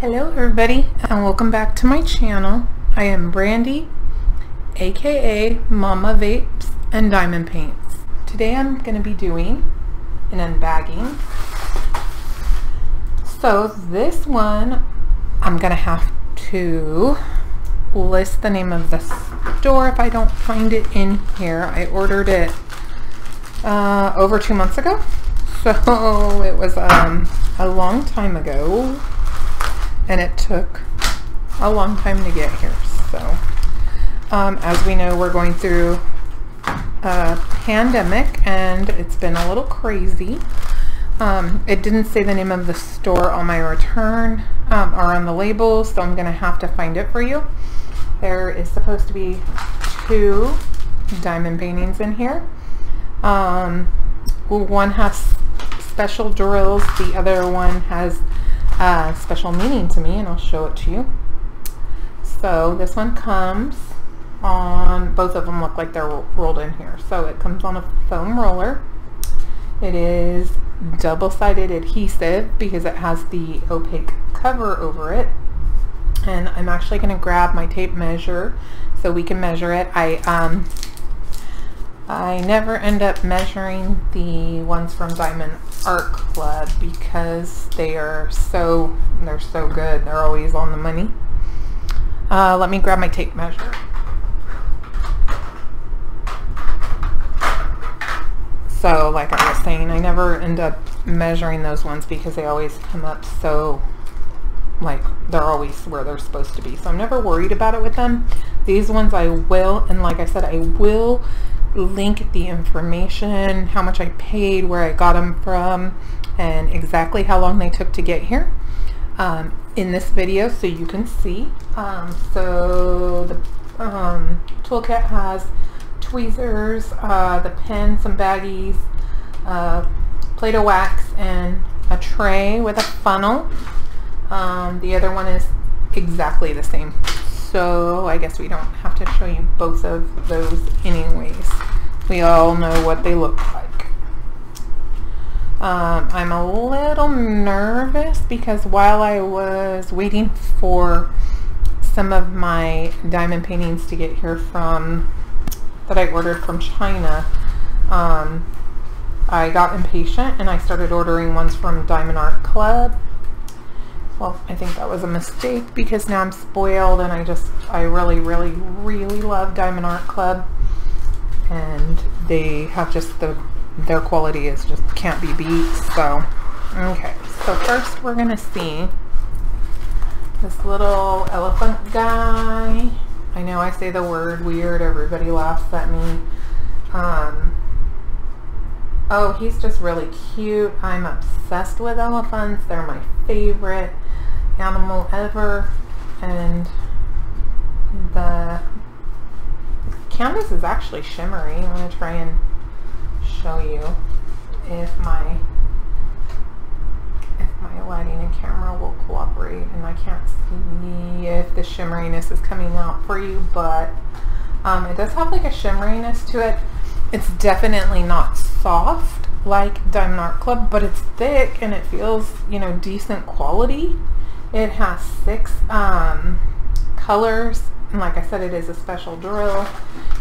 Hello everybody and welcome back to my channel. I am Brandy, aka Mama Vapes and Diamond Paints. Today I'm going to be doing an unbagging. So this one I'm going to have to list the name of the store if I don't find it in here. I ordered it over 2 months ago, so it was a long time ago. And it took a long time to get here. So, as we know, we're going through a pandemic and it's been a little crazy. It didn't say the name of the store on my return or on the label, so I'm going to have to find it for you. There is supposed to be 2 diamond paintings in here. One has special drills, the other one has special meaning to me, and I'll show it to you. So this one comes on, both of them look like they're rolled in here. So it comes on a foam roller. It is double-sided adhesive because it has the opaque cover over it. And I'm actually going to grab my tape measure so we can measure it. I never end up measuring the ones from Diamond Art Club because they're so good. They're always on the money. Let me grab my tape measure. So like I was saying, I never end up measuring those ones because they always come up so, like, they're always where they're supposed to be. So I'm never worried about it with them. These ones I will, and like I said, I will link the information, how much I paid, where I got them from, and exactly how long they took to get here in this video so you can see. So the toolkit has tweezers, the pen, some baggies, Play-Doh wax, and a tray with a funnel. The other one is exactly the same. So I guess we don't have to show you both of those anyways. We all know what they look like. I'm a little nervous because while I was waiting for some of my diamond paintings to get here that I ordered from China, I got impatient and I started ordering ones from Diamond Art Club. Well, I think that was a mistake because now I'm spoiled, and I really love Diamond Art Club, and they have just their quality is just can't be beat. So, okay. So first we're gonna see this little elephant guy. I know I say the word weird, everybody laughs at me. Oh, he's just really cute. I'm obsessed with elephants. They're my favorite animal ever, and the canvas is actually shimmery. I'm going to try and show you if my lighting and camera will cooperate, and I can't see if the shimmeriness is coming out for you, but it does have like a shimmeriness to it. It's definitely not soft like Diamond Art Club, but it's thick and it feels, you know, decent quality. It has 6 colors, and like I said, it is a special drill.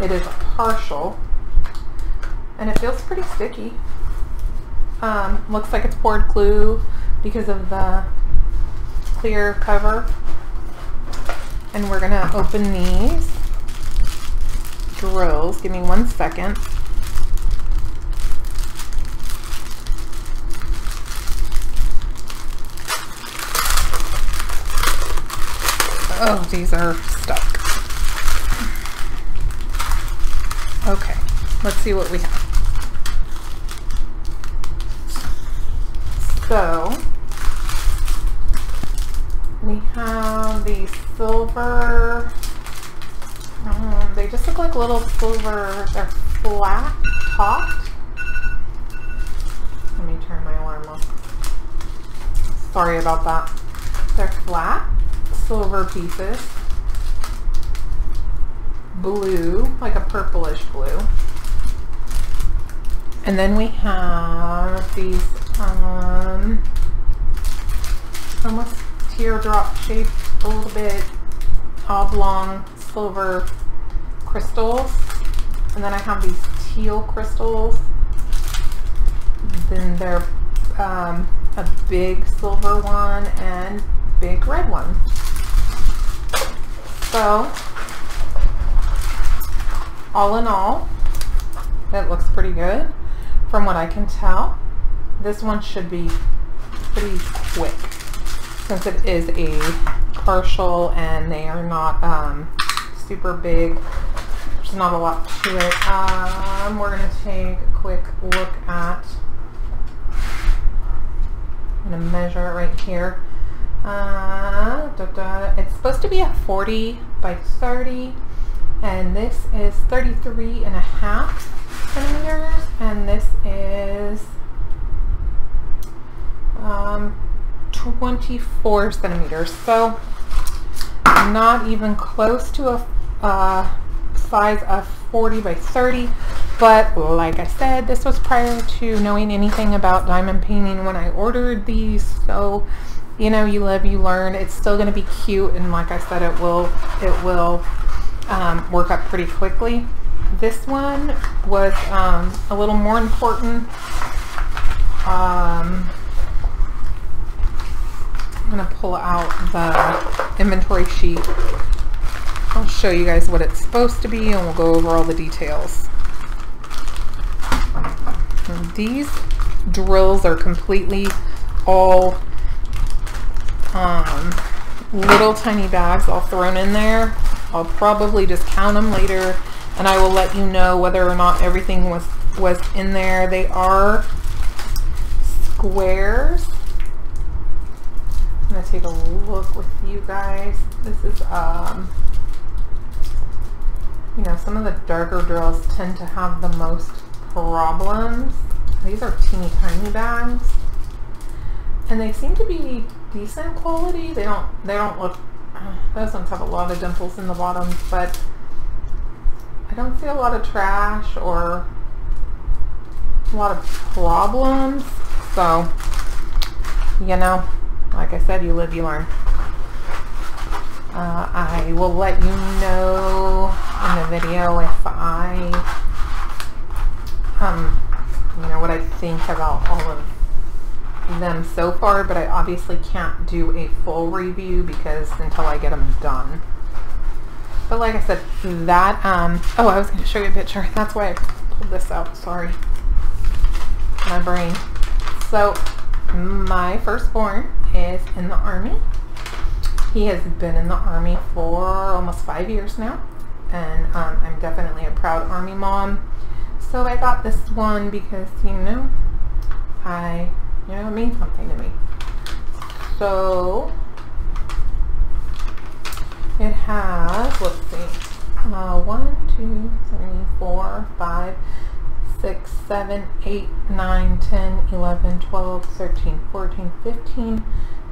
It is a partial, and it feels pretty sticky. Looks like it's poured glue because of the clear cover. And we're gonna open these drills. Give me 1 second. Oh, these are stuck. Okay, let's see what we have. So, we have these silver, they just look like little silver, they're flat topped. Let me turn my alarm off. Sorry about that. They're flat silver pieces, blue, like a purplish blue, and then we have these almost teardrop shaped, a little bit oblong silver crystals. And then I have these teal crystals. Then they're a big silver one and big red one. So all in all, it looks pretty good from what I can tell. This one should be pretty quick since it is a partial and they are not super big. There's not a lot to it. We're going to take a quick look at, I'm going to measure it right here. It's supposed to be a 40 by 30 and this is 33.5 centimeters and this is 24 centimeters. So not even close to a size of 40 by 30, but like I said, this was prior to knowing anything about diamond painting when I ordered these, so you know, you live, you learn. It's still going to be cute, and like I said, it will work up pretty quickly. This one was a little more important. I'm going to pull out the inventory sheet. I'll show you guys what it's supposed to be and we'll go over all the details. And these drills are completely all little tiny bags all thrown in there. I'll probably just count them later and I will let you know whether or not everything was in there. They are squares. I'm going to take a look with you guys. This is you know, some of the darker drills tend to have the most problems. These are teeny tiny bags, and they seem to be decent quality. They don't look. Those ones have a lot of dimples in the bottoms, but I don't see a lot of trash or a lot of problems. So, you know, like I said, you live, you learn. I will let you know in the video if I, you know, what I think about all of them so far, but I obviously can't do a full review because until I get them done. But like I said, that, oh, I was going to show you a picture. That's why I pulled this out. Sorry. My brain. So, my firstborn is in the Army. He has been in the Army for almost 5 years now, and I'm definitely a proud Army mom. So I got this one because, you know, it means something to me. So it has, let's see, 1, 2, 3, 4, 5, 6, 7, 8, 9, 10, 11, 12, 13, 14, 15,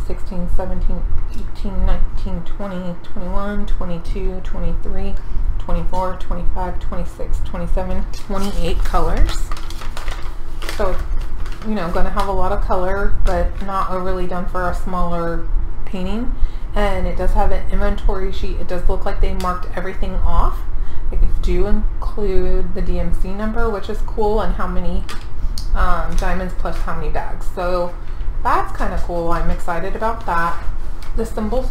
16, 17, 18, 19, 20, 21, 22, 23, 24, 25, 26, 27, 28 colors. So, you know, going to have a lot of color, but not overly done for a smaller painting. And it does have an inventory sheet. It does look like they marked everything off. They do include the DMC number, which is cool, and how many diamonds plus how many bags. So that's kind of cool. I'm excited about that. The symbols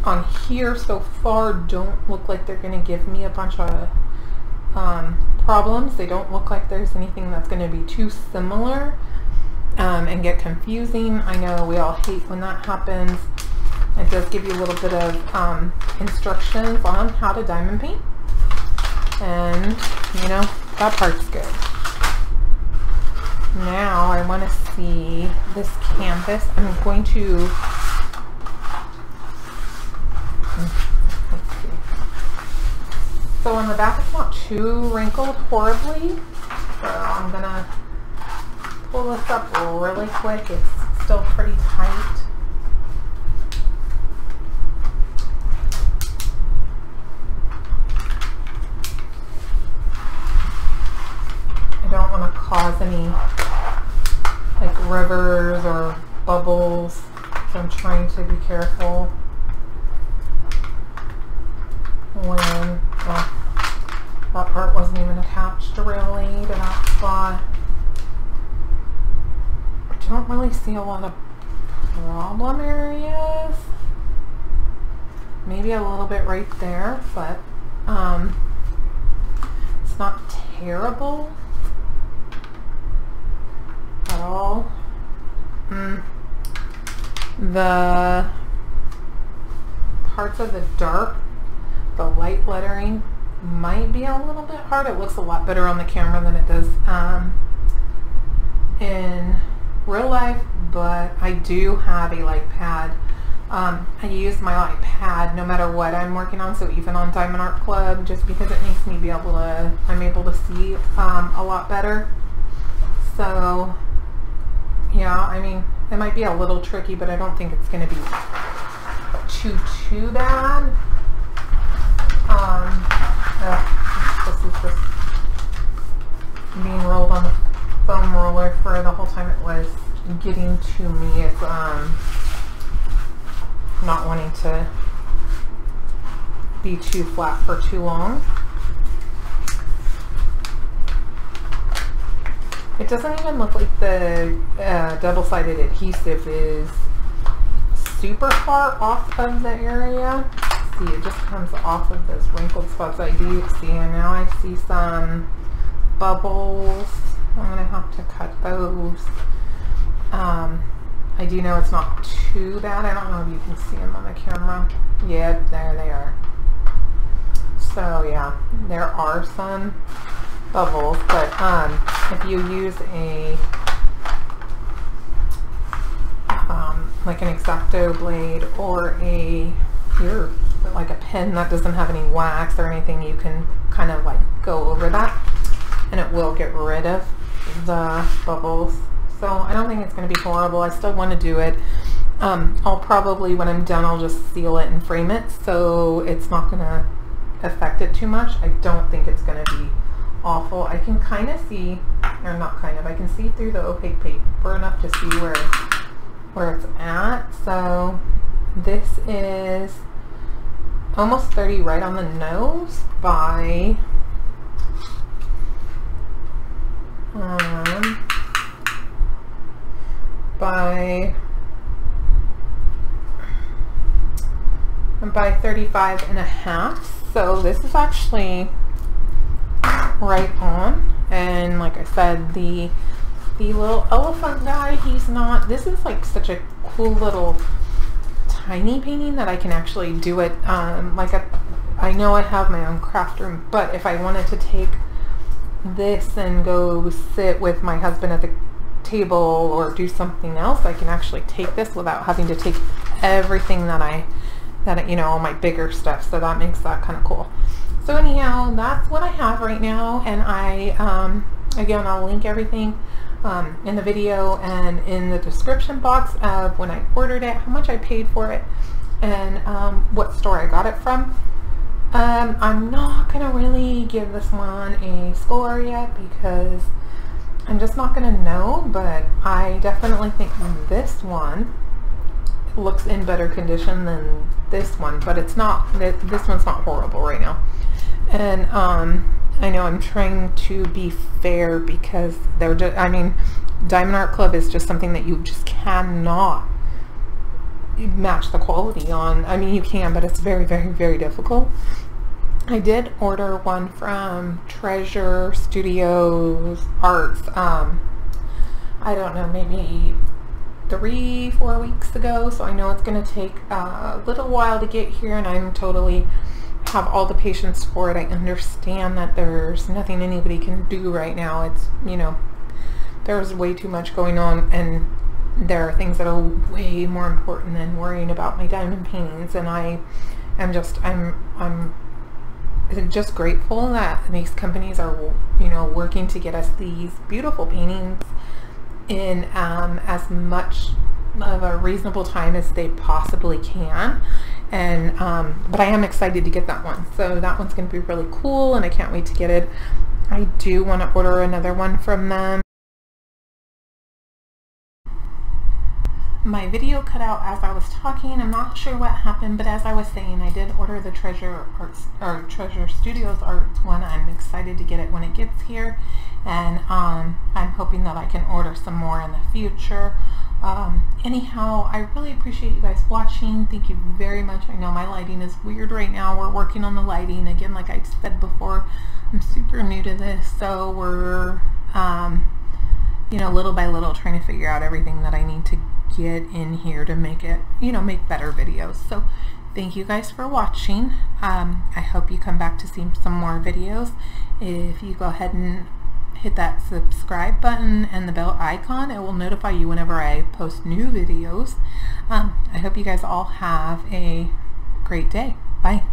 on here so far don't look like they're going to give me a bunch of problems. They don't look like there's anything that's going to be too similar and get confusing. I know we all hate when that happens. It does give you a little bit of instructions on how to diamond paint, and you know, that part's good. Now I want to see this canvas. I'm going to, let's see. So on the back it's not too wrinkled horribly, so I'm going to pull this up really quick. It's still pretty tight. I don't want to cause any like rivers or bubbles So I'm trying to be careful when, well, that part wasn't even attached really to that spot. I don't really see a lot of problem areas. Maybe a little bit right there, but it's not terrible at all. The parts of the dark, the light lettering might be a little bit hard. It looks a lot better on the camera than it does in real life, but I do have a light pad. I use my light pad no matter what I'm working on, so even on Diamond Art Club, just because it makes me be able to, I'm able to see a lot better. So yeah, I mean, it might be a little tricky, but I don't think it's going to be too bad. This is just being rolled on the foam roller for the whole time it was getting to me. It's not wanting to be too flat for too long. It doesn't even look like the double-sided adhesive is super far off of the area. See, it just comes off of those wrinkled spots I do see, and now I see some bubbles. I'm going to have to cut those. I do know it's not too bad. I don't know if you can see them on the camera. Yeah, there they are. So yeah, there are some bubbles, but if you use a like an X-Acto blade or like a pen that doesn't have any wax or anything, you can kind of like go over that and it will get rid of the bubbles. So I don't think it's going to be horrible. I still want to do it. I'll probably, when I'm done, I'll just seal it and frame it, so it's not going to affect it too much. I don't think it's going to be awful. I can kind of see, or not kind of, I can see through the opaque paper enough to see where it's at. So this is almost 30 right on the nose by by 35 and a half. So this is actually right on. And like I said, the little elephant guy, he's not, this is like such a cool little tiny painting that I can actually do it I know I have my own craft room, but if I wanted to take this and go sit with my husband at the table or do something else, I can actually take this without having to take everything that you know, all my bigger stuff. So that makes that kind of cool. So anyhow, that's what I have right now, and I again, I'll link everything in the video and in the description box of when I ordered it, how much I paid for it, and what store I got it from. I'm not going to really give this one a score yet because I'm just not going to know, but I definitely think this one looks in better condition than this one, but it's not, this one's not horrible right now. And I know I'm trying to be fair because they're just, I mean, Diamond Art Club is just something that you just cannot match the quality on. I mean, you can, but it's very, very, very difficult. I did order one from Treasure Studios Arts, I don't know, maybe 3-4 weeks ago, so I know it's going to take a little while to get here, and I'm totally have all the patience for it. I understand that there's nothing anybody can do right now. It's, you know, there's way too much going on, and there are things that are way more important than worrying about my diamond paintings, and I'm just grateful that these companies are, you know, working to get us these beautiful paintings in as much of a reasonable time as they possibly can. And but I am excited to get that one, so that one's going to be really cool, and I can't wait to get it. I do want to order another one from them. my video cut out as I was talking. I'm not sure what happened, but as I was saying, I did order the Treasure Studios Arts one. I'm excited to get it when it gets here, and I'm hoping that I can order some more in the future. Anyhow, I really appreciate you guys watching. Thank you very much. I know my lighting is weird right now. We're working on the lighting again, like I said before. I'm super new to this, so we're you know, little by little trying to figure out everything that I need to get in here to make it, you know, make better videos. So thank you guys for watching. I hope you come back to see some more videos. If you go ahead and hit that subscribe button and the bell icon, it will notify you whenever I post new videos. I hope you guys all have a great day. Bye.